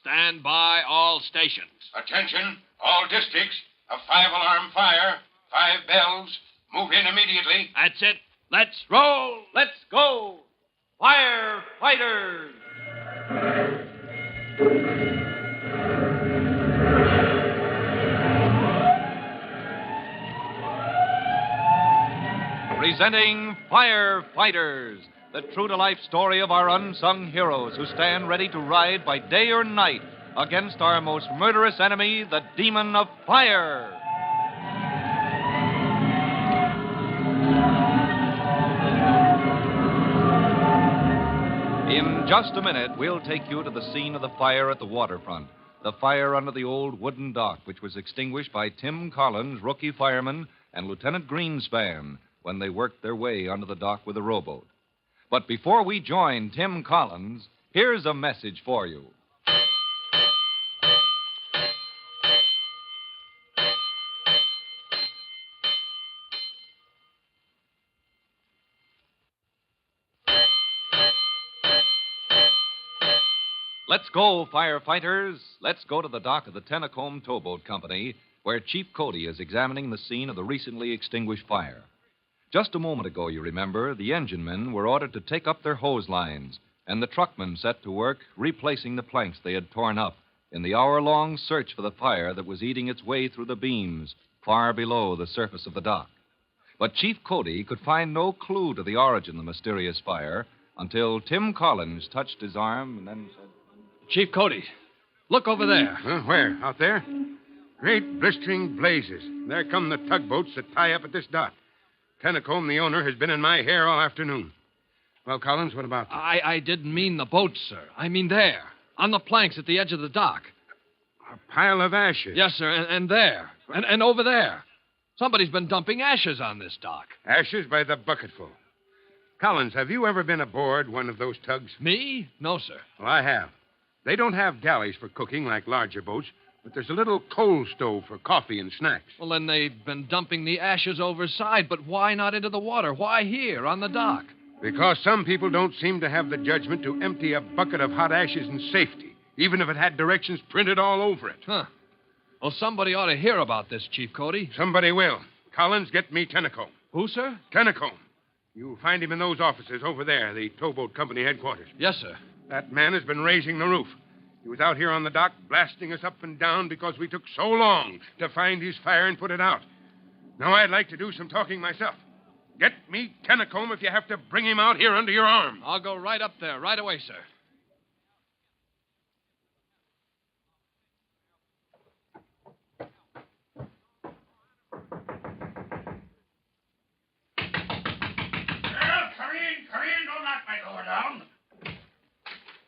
Stand by all stations. Attention, all districts. A 5-alarm fire, 5 bells. Move in immediately. That's it. Let's roll. Let's go. Firefighters. Presenting Firefighters, the true-to-life story of our unsung heroes who stand ready to ride by day or night against our most murderous enemy, the demon of fire. In just a minute, we'll take you to the scene of the fire at the waterfront. The fire under the old wooden dock, which was extinguished by Tim Collins, rookie fireman, and Lieutenant Greenspan when they worked their way under the dock with a rowboat. But before we join Tim Collins, here's a message for you. Let's go, firefighters. Let's go to the dock of the Tennacombe Towboat Company, where Chief Cody is examining the scene of the recently extinguished fire. Just a moment ago, you remember, the engine men were ordered to take up their hose lines, and the truckmen set to work replacing the planks they had torn up in the hour-long search for the fire that was eating its way through the beams far below the surface of the dock. But Chief Cody could find no clue to the origin of the mysterious fire until Tim Collins touched his arm and then said, Chief Cody, look over there. Where? Out there? Great blistering blazes. There come the tugboats that tie up at this dock. Tennacombe, the owner, has been in my hair all afternoon. Well, Collins, what about them? I didn't mean the boats, sir. I mean there, on the planks at the edge of the dock. A pile of ashes. Yes, sir, and there, and over there. Somebody's been dumping ashes on this dock. Ashes by the bucketful. Collins, have you ever been aboard one of those tugs? Me? No, sir. Well, I have. They don't have galleys for cooking like larger boats, but there's a little coal stove for coffee and snacks. Well, then they've been dumping the ashes overside, but why not into the water? Why here, on the dock? Because some people don't seem to have the judgment to empty a bucket of hot ashes in safety, even if it had directions printed all over it. Huh. Well, somebody ought to hear about this, Chief Cody. Somebody will. Collins, get me Tennacombe. Who, sir? Tennacombe. You'll find him in those offices over there, the Towboat Company headquarters. Yes, sir. That man has been raising the roof. He was out here on the dock blasting us up and down because we took so long to find his fire and put it out. Now I'd like to do some talking myself. Get me Tennacombe if you have to bring him out here under your arm. I'll go right up there, right away, sir. Come in, don't knock my door down.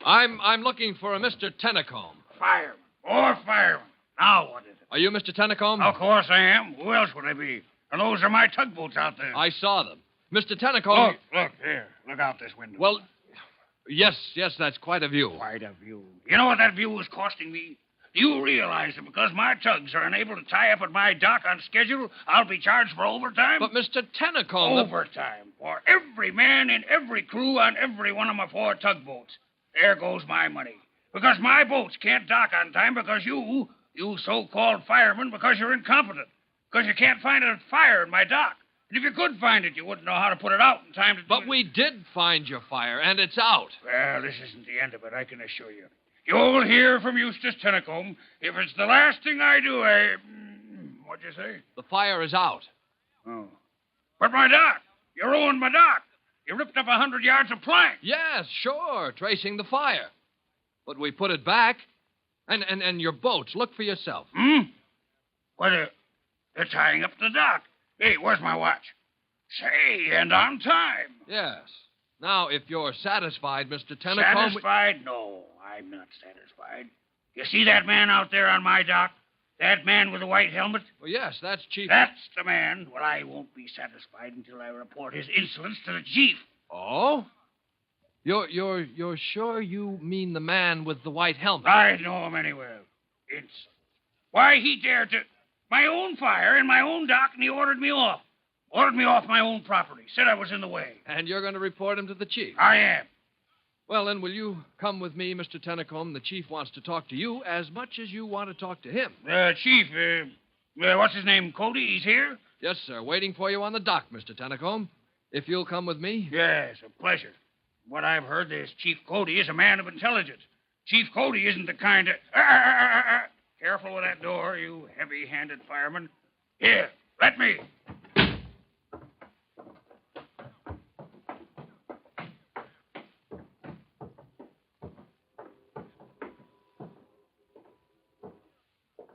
I'm looking for a Mr. Tennacombe. Fireman. Or fireman. Now what is it? Are you Mr. Tennacombe? Of course I am. Who else would I be? And those are my tugboats out there. I saw them. Mr. Tennacombe... Look, here. Look out this window. Well, yes, that's quite a view. Quite a view. You know what that view is costing me? Do you realize that because my tugs are unable to tie up at my dock on schedule, I'll be charged for overtime? But, Mr. Tennacombe... Overtime for every man in every crew on every one of my 4 tugboats. There goes my money. Because my boats can't dock on time because you so-called firemen, because you're incompetent. Because you can't find a fire in my dock. And if you could find it, you wouldn't know how to put it out in time to do But it. we did find your fire, and it's out. Well, this isn't the end of it, I can assure you. You'll hear from Eustace Tennacombe. If it's the last thing I do, what'd you say? The fire is out. Oh. But my dock. You ruined my dock. You ripped up 100 yards of plank. Yes, sure, tracing the fire. But we put it back. And your boats. Look for yourself. What, they're tying up the dock. Hey, where's my watch? Say, and on time. Yes. Now, if you're satisfied, Mr. Tennacombe... Satisfied? No, I'm not satisfied. You see that man out there on my dock? That man with the white helmet? Well, yes, that's Chief... That's the man. Well, I won't be satisfied until I report his insolence to the chief. Oh? You're sure you mean the man with the white helmet? I know him anywhere. It's... Why, he dared to... My own fire in my own dock, and he ordered me off. Ordered me off my own property. Said I was in the way. And you're going to report him to the chief? I am. Well, then, will you come with me, Mr. Tennacombe? The chief wants to talk to you as much as you want to talk to him. Chief, what's his name, Cody? He's here? Yes, sir. Waiting for you on the dock, Mr. Tennacombe. If you'll come with me. Yes, a pleasure. What I've heard, this Chief Cody is a man of intelligence. Chief Cody isn't the kind of... Careful with that door, you heavy-handed fireman. Here, let me.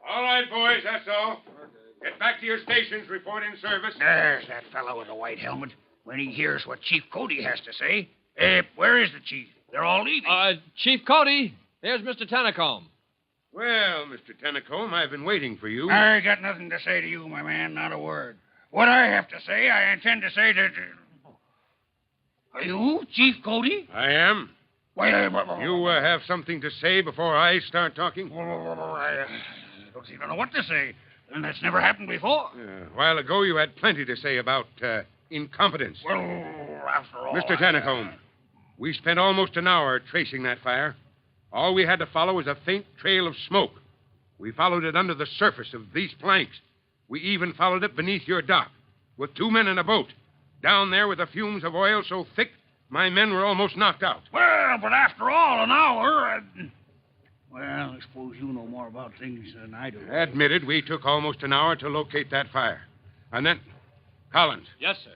All right, boys, that's all. Get back to your stations, report in service. There's that fellow with the white helmet. When he hears what Chief Cody has to say. Where is the chief? They're all leaving. Chief Cody, here's Mr. Tennacombe. Well, Mr. Tennacombe, I've been waiting for you. I got nothing to say to you, my man, not a word. What I have to say, I intend to say to... Are you Chief Cody? I am. Why, You have something to say before I start talking? I don't even know what to say. And that's never happened before. A while ago, you had plenty to say about incompetence. Well, after all... Mr. Tennacombe, we spent almost an hour tracing that fire. All we had to follow was a faint trail of smoke. We followed it under the surface of these planks. We even followed it beneath your dock, with 2 men in a boat. Down there with the fumes of oil so thick, my men were almost knocked out. Well, but after all, an hour... Well, I suppose you know more about things than I do. Admitted, we took almost an hour to locate that fire. And then... Collins. Yes, sir.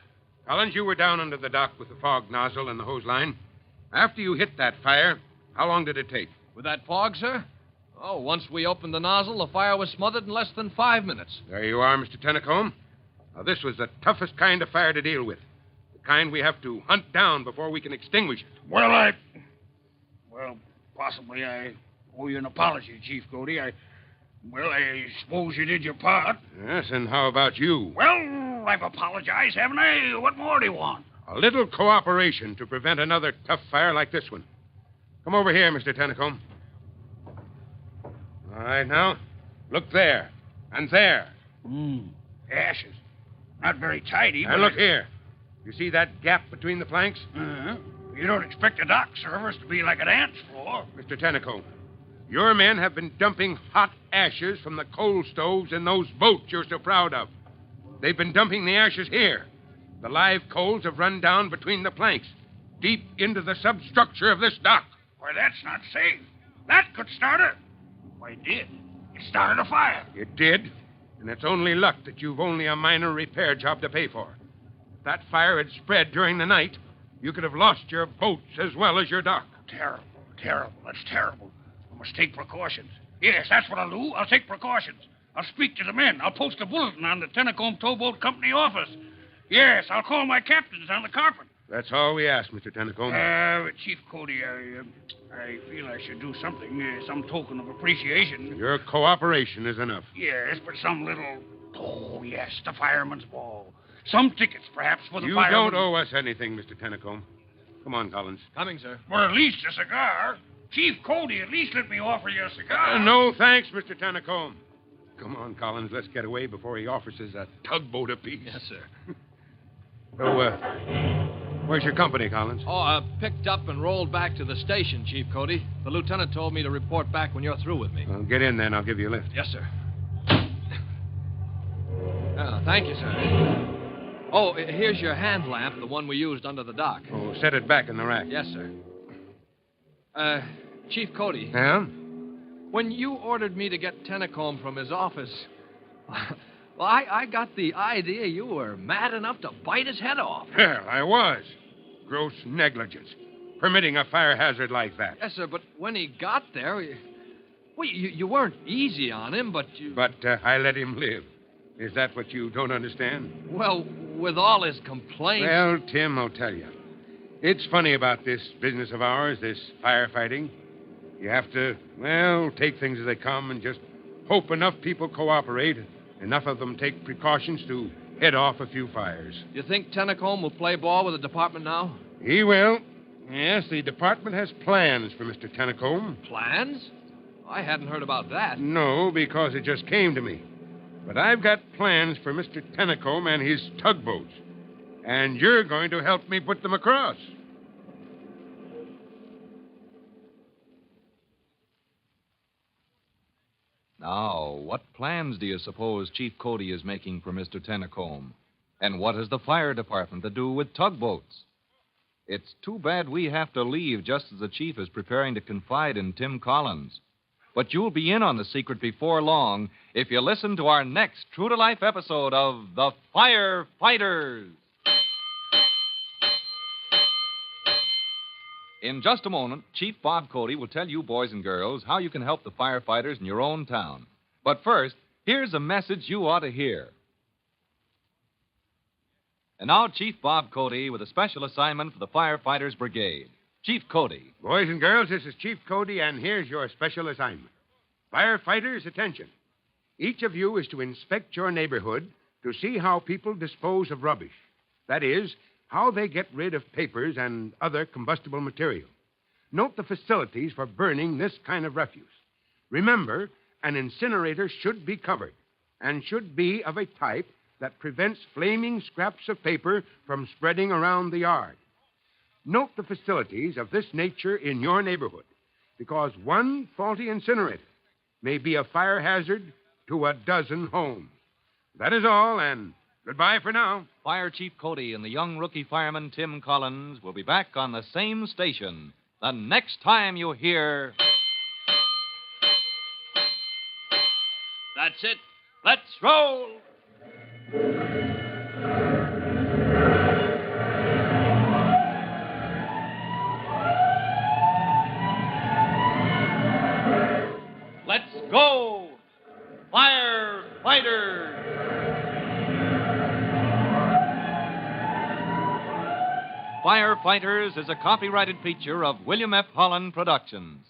Collins, you were down under the dock with the fog nozzle and the hose line. After you hit that fire, how long did it take? With that fog, sir? Oh, once we opened the nozzle, the fire was smothered in less than 5 minutes. There you are, Mr. Tennacombe. Now, this was the toughest kind of fire to deal with. The kind we have to hunt down before we can extinguish it. Well, possibly I owe you an apology, Chief Cody. I suppose you did your part. Yes, and how about you? Well, I've apologized, haven't I? What more do you want? A little cooperation to prevent another tough fire like this one. Come over here, Mr. Tennacombe. All right, now, look there. And there. Ashes. Not very tidy, And look here. You see that gap between the planks? Uh-huh. You don't expect a dock service to be like an ant's floor. Mr. Tennacombe, your men have been dumping hot ashes from the coal stoves in those boats you're so proud of. They've been dumping the ashes here. The live coals have run down between the planks, deep into the substructure of this dock. Why, that's not safe. That could start a... Why, it did. It started a fire. It did, and it's only luck that you've only a minor repair job to pay for. If that fire had spread during the night, you could have lost your boats as well as your dock. Terrible, terrible. That's terrible. I must take precautions. Yes, that's what I'll do. I'll take precautions. I'll speak to the men. I'll post a bulletin on the Tennacombe Towboat Company office. Yes, I'll call my captains on the carpet. That's all we ask, Mr. Tennacombe. Chief Cody, I feel I should do something, some token of appreciation. Your cooperation is enough. Yes, but some little... Oh, yes, the fireman's ball. Some tickets, perhaps, for the You fireman. don't owe us anything, Mr. Tennacombe. Come on, Collins. Coming, sir. Well, at least a cigar. Chief Cody, at least let me offer you a cigar. No, thanks, Mr. Tennacombe. Come on, Collins, let's get away before he offers us a tugboat apiece. Yes, sir. So, where's your company, Collins? Oh, picked up and rolled back to the station, Chief Cody. The lieutenant told me to report back when you're through with me. Well, get in then. I'll give you a lift. Yes, sir. Thank you, sir. Oh, here's your hand lamp, the one we used under the dock. Oh, set it back in the rack. Yes, sir. Chief Cody. Yeah? When you ordered me to get Tennacombe from his office, well, I got the idea you were mad enough to bite his head off. Well, I was. Gross negligence. Permitting a fire hazard like that. Yes, sir, but when he got there, you weren't easy on him, but you... But I let him live. Is that what you don't understand? Well, with all his complaints... Well, Tim, I'll tell you. It's funny about this business of ours, this firefighting. You have to, take things as they come and just hope enough people cooperate, enough of them take precautions to head off a few fires. You think Tennacombe will play ball with the department now? He will. Yes, the department has plans for Mr. Tennacombe. Plans? I hadn't heard about that. No, because it just came to me. But I've got plans for Mr. Tennacombe and his tugboats. And you're going to help me put them across. Now, what plans do you suppose Chief Cody is making for Mr. Tennacombe? And what has the fire department to do with tugboats? It's too bad we have to leave just as the chief is preparing to confide in Tim Collins. But you'll be in on the secret before long if you listen to our next true-to-life episode of The Firefighters. In just a moment, Chief Bob Cody will tell you boys and girls how you can help the firefighters in your own town. But first, here's a message you ought to hear. And now, Chief Bob Cody with a special assignment for the Firefighters Brigade. Chief Cody. Boys and girls, this is Chief Cody, and here's your special assignment. Firefighters, attention. Each of you is to inspect your neighborhood to see how people dispose of rubbish. That is, how they get rid of papers and other combustible material. Note the facilities for burning this kind of refuse. Remember, an incinerator should be covered and should be of a type that prevents flaming scraps of paper from spreading around the yard. Note the facilities of this nature in your neighborhood, because one faulty incinerator may be a fire hazard to a dozen homes. That is all, and goodbye for now. Fire Chief Cody and the young rookie fireman Tim Collins will be back on the same station the next time you hear... That's it. Let's roll. Let's go, Firefighters! Firefighters is a copyrighted feature of William F. Holland Productions.